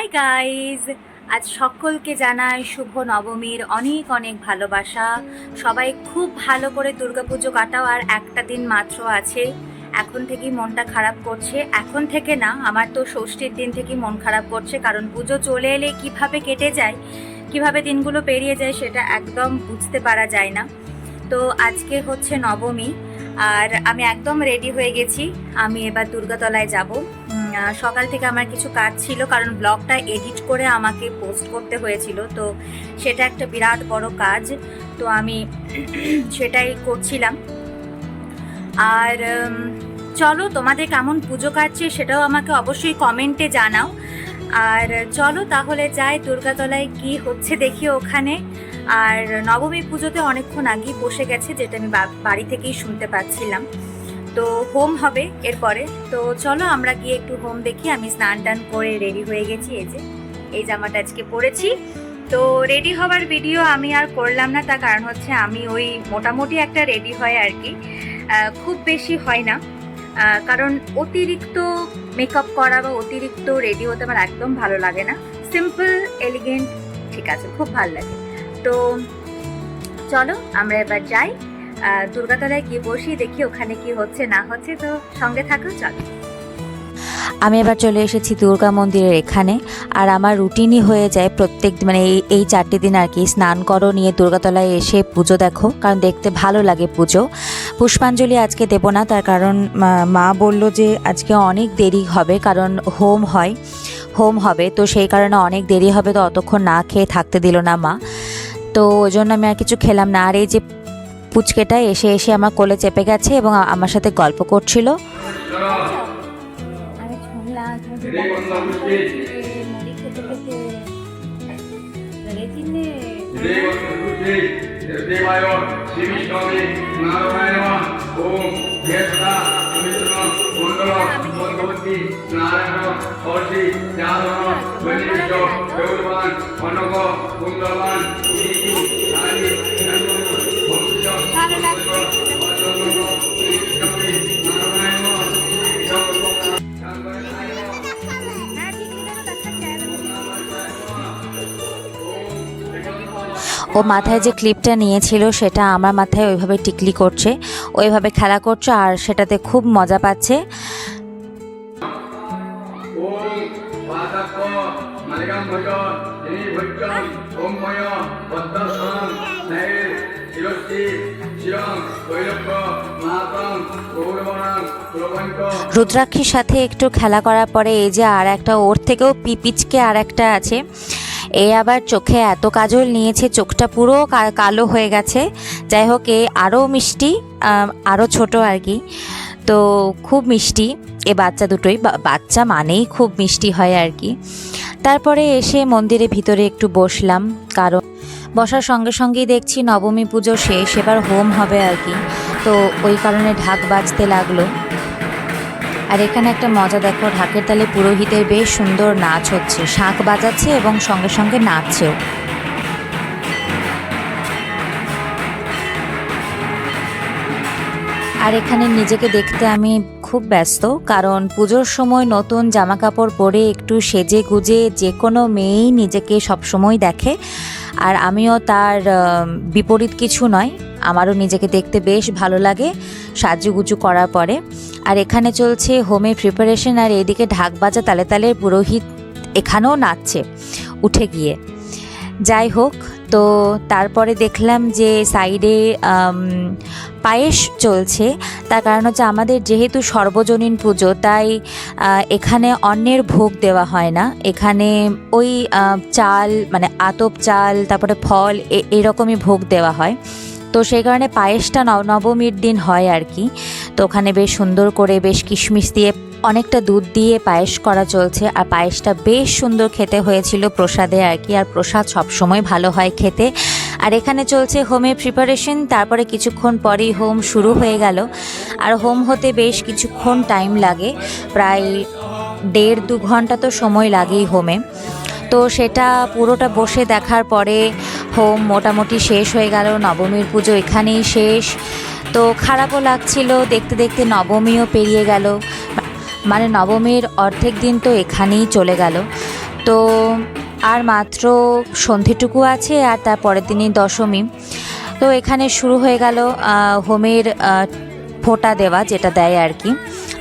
Hi guys, আজ সকলকে জানাই শুভ নবমীর অনেক অনেক ভালোবাসা। সবাই খুব ভালো করে দুর্গাপুজো কাটাও। আর একটা দিন মাত্র আছে। এখন থেকেই মনটা খারাপ করছে, এখন থেকে না, আমার তো ষষ্ঠীর দিন থেকেই মন খারাপ করছে। কারণ পুজো চলে এলে কিভাবে কেটে যায়, কিভাবে দিনগুলো পেরিয়ে যায় সেটা একদম বুঝতে পারা যায় না। তো আজকে হচ্ছে নবমী আর আমি একদম রেডি হয়ে গেছি। আমি এবার দুর্গাতলায় যাব। সকাল থেকে আমার কিছু কাজ ছিল, কারণ ব্লগটা এডিট করে আমাকে পোস্ট করতে হয়েছিল, তো সেটা একটা বিরাট বড় কাজ। তো আমি সেটাই করছিলাম। আর চলো, তোমাদের কেমন পুজো কাটছে সেটাও আমাকে অবশ্যই কমেন্টে জানাও। আর চলো তাহলে যাই দুর্গাতলায়, কি হচ্ছে দেখি ওখানে। আর নবমী পুজোতে অনেকক্ষণ আগেই বসে গেছে, যেটা আমি বাড়ি থেকেই শুনতে পাচ্ছিলাম। তো হোম হবে এরপরে। তো চলো আমরা গিয়ে একটু হোম দেখি। আমি স্নান টান করে রেডি হয়ে গেছি, এই জামাটা আজকে পরেছি। তো রেডি হওয়ার ভিডিও আমি আর করলাম না, তার কারণ হচ্ছে আমি ওই মোটামুটি একটা রেডি হয় আর কি, খুব বেশি হয় না। কারণ অতিরিক্ত মেকআপ করা বা অতিরিক্ত রেডি হতে আমার একদম ভালো লাগে না। সিম্পল এলিগেন্ট ঠিক আছে, খুব ভালো লাগে। তো চলো আমরা এবার যাই দুর্গাতলায়, গিয়ে বসি, দেখি ওখানে কি হচ্ছে না হচ্ছে। তো সঙ্গে থাকো, চলো। আমি এবার চলে এসেছি দুর্গা মন্দিরের এখানে। আর আমার রুটিনই হয়ে যায় প্রত্যেক মানে এই 4টে দিন আর কি, স্নান করো, নিয়ে দুর্গাতলায় এসে পুজো দেখো, কারণ দেখতে ভালো লাগে পুজো। পুষ্পাঞ্জলি আজকে দেবো না, তার কারণ মা বলল যে আজকে অনেক দেরি হবে, কারণ হোম হবে, তো সেই কারণে অনেক দেরি হবে, তো অতক্ষণ না খেয়ে থাকতে দিল না মা। তো ওই জন্য আমি আর কিছু খেলাম না। আর এই যে পুচকেটা এসে এসে আমার কোলে চেপে গেছে এবং আমার সাথে গল্প করছিল। ও মাথায় যে ক্লিপটা নিয়েছিল সেটা আমার মাথায় ওইভাবে টিকলি করছে, ওইভাবে খেলা করছে, আর সেটাতে খুব মজা পাচ্ছে। রুদ্রাক্ষীর সাথে একটু খেলা করার পরে এই যে আর একটা ওর থেকেও পিপিচকে আর একটা আছে, এ আবার চোখে এত কাজল নিয়েছে, চোখটা পুরো কালো হয়ে গেছে। যাই হোক, এ আরও মিষ্টি, আরও ছোট আর কি। তো খুব মিষ্টি এ বাচ্চা দুটোই, বাচ্চা মানেই খুব মিষ্টি হয় আর কি। তারপরে এসে মন্দিরের ভিতরে একটু বসলাম, কারণ বসার সঙ্গে সঙ্গেই দেখছি নবমী পুজো শেষ, এবার হোম হবে আর কি। তো ওই কারণে ঢাক বাজতে লাগলো। আর এখানে একটা মজা দেখো, ঢাকের তালে পুরোহিতের বেশ সুন্দর নাচ হচ্ছে, শাঁখ বাজাচ্ছে এবং সঙ্গে সঙ্গে নাচছেও। আর এখানে নিজেকে দেখতে আমি খুব ব্যস্ত, কারণ পুজোর সময় নতুন জামা কাপড় পরে একটু সেজে গুজে যে কোনো মেয়েই নিজেকে সবসময় দেখে, আর আমিও তার বিপরীত কিছু নয়, আমারও নিজেকে দেখতে বেশ ভালো লাগে সাজুগুজু করার পরে। আর এখানে চলছে হোমের প্রিপারেশন, আর এদিকে ঢাক বাজা তালে তালে পুরোহিত এখানেও নাচছে উঠে গিয়ে। যাই হোক, তো তারপরে দেখলাম যে সাইডে পায়েস চলছে, তার কারণ হচ্ছে আমাদের যেহেতু সর্বজনীন পুজো, তাই এখানে অন্যের ভোগ দেওয়া হয় না। এখানে ওই চাল মানে আতপ চাল, তারপরে ফল, এরকমই ভোগ দেওয়া হয়। তো সেই কারণে পায়েসটা নবমীর দিন হয় আর কি। তো ওখানে বেশ সুন্দর করে বেশ কিশমিশ দিয়ে, অনেকটা দুধ দিয়ে পায়েস করা চলছে, আর পায়েসটা বেশ সুন্দর খেতে হয়েছিল প্রসাদে আর কি। আর প্রসাদ সবসময় ভালো হয় খেতে। আর এখানে চলছে হোমের প্রিপারেশন, তারপরে কিছুক্ষণ পরেই হোম শুরু হয়ে গেল। আর হোম হতে বেশ কিছুক্ষণ টাইম লাগে, প্রায় 1.5-2 ঘন্টা তো সময় লাগেই হোমে। তো সেটা পুরোটা বসে দেখার পরে হোম মোটামুটি শেষ হয়ে গেল, নবমীর পুজো এখানেই শেষ। তো খারাপও লাগছিল, দেখতে দেখতে নবমীও পেরিয়ে গেল, মানে নবমীর অর্ধেক দিন তো এখানেই চলে গেল। তো আর মাত্র সন্ধেটুকু আছে আর তার পরের দিনই দশমী। তো এখানে শুরু হয়ে গেল হোমের ফোঁটা দেওয়া, যেটা দেয় আর কি।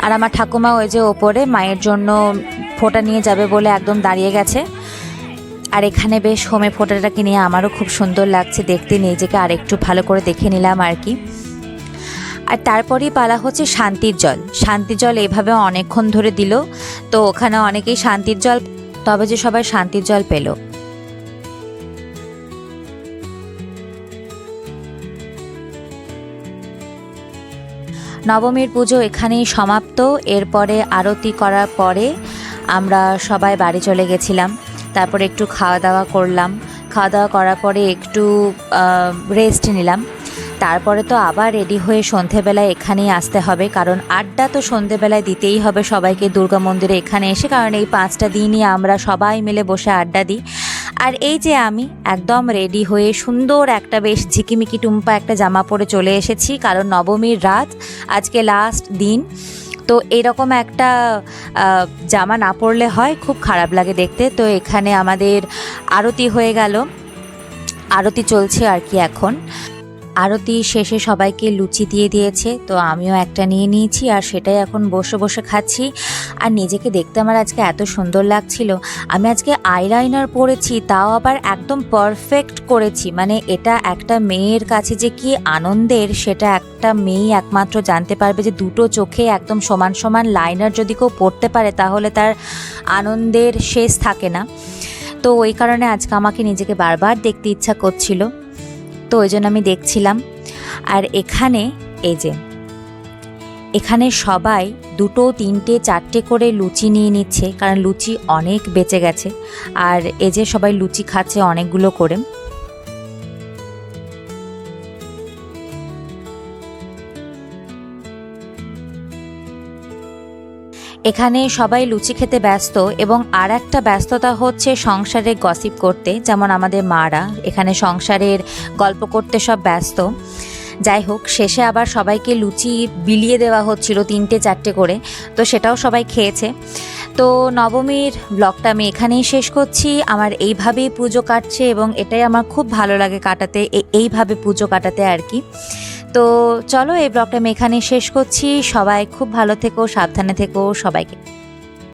আর আমার ঠাকুমা ওই যে ওপরে মায়ের জন্য ফোঁটা নিয়ে যাবে বলে একদম দাঁড়িয়ে গেছে। আর এখানে বেশ হোমে ফোঁটাটাকে নিয়ে আমারও খুব সুন্দর লাগছে দেখতে, নিজেকে আর একটু ভালো করে দেখে নিলাম আর কি। আর তারপরেই পালা হচ্ছে শান্তির জল। শান্তির জল এইভাবে অনেকক্ষণ ধরে দিল, তো ওখানে অনেকেই শান্তির জল, তবে যে সবাই শান্তির জল পেল। নবমীর পুজো এখানেই সমাপ্ত। এরপরে আরতি করার পরে আমরা সবাই বাড়ি চলে গেছিলাম। তারপরে একটু খাওয়া দাওয়া করলাম। খাওয়া দাওয়া করার পরে একটু রেস্ট নিলাম। তারপরে তো আবার রেডি হয়ে সন্ধেবেলায় এখানেই আসতে হবে, কারণ আড্ডা তো সন্ধেবেলায় দিতেই হবে সবাইকে দুর্গা মন্দিরে এখানে এসে, কারণ এই 5টা দিনই আমরা সবাই মিলে বসে আড্ডা দিই। আর এই যে আমি একদম রেডি হয়ে সুন্দর একটা বেশ ঝিকিমিকি টুম্পা একটা জামা পরে চলে এসেছি, কারণ নবমীর রাত, আজকে লাস্ট দিন। তো এরকম একটা জামা না পরলে হয়, খুব খারাপ লাগে দেখতে। তো এখানে আমাদের আরতি হয়ে গেল, আরতি চলছে আর কি এখন। আরতি শেষে সবাইকে লুচি দিয়ে দিয়েছে, তো আমিও একটা নিয়ে নিয়েছি আর সেটাই এখন বসে বসে খাচ্ছি। আর নিজেকে দেখতে আমার আজকে এত সুন্দর লাগছিল। আমি আজকে আইলাইনার পরেছি, তাও আবার একদম পারফেক্ট করেছি। মানে এটা একটা মেয়ের কাছে যে কি আনন্দের, সেটা একটা মেয়েই একমাত্র জানতে পারবে, যে দুটো চোখে একদম সমান সমান লাইনার যদি কেউ পরতে পারে তাহলে তার আনন্দের শেষ থাকে না। তো ওই কারণে আজকে আমাকে নিজেকে বারবার দেখতে ইচ্ছা করছিল, তো ওই জন্য আমি দেখছিলাম। আর এখানে এই যে এখানে সবাই 2, 3, 4টে করে লুচি নিয়ে নিচ্ছে, কারণ লুচি অনেক বেঁচে গেছে। আর এই যে সবাই লুচি খাচ্ছে অনেকগুলো করে। এখানে সবাই লুচি খেতে ব্যস্ত, এবং আর একটা ব্যস্ততা হচ্ছে সংসারে গসিপ করতে, যেমন আমাদের মারা এখানে সংসারের গল্প করতে সব ব্যস্ত। যাই হোক, শেষে আবার সবাইকে লুচি বিলিয়ে দেওয়া হচ্ছিল 3টে 4টে করে, তো সেটাও সবাই খেয়েছে। তো নবমীর ব্লগটা আমি এখানেই শেষ করছি। আমার এইভাবেই পুজো কাটছে এবং এটাই আমার খুব ভালো লাগে কাটাতে, এইভাবে পুজো কাটাতে আর কি। তো চলো, এই ব্লগটা আমি এখানেই শেষ করছি। সবাই খুব ভালো থেকো, সাবধানে থেকো সবাইকে।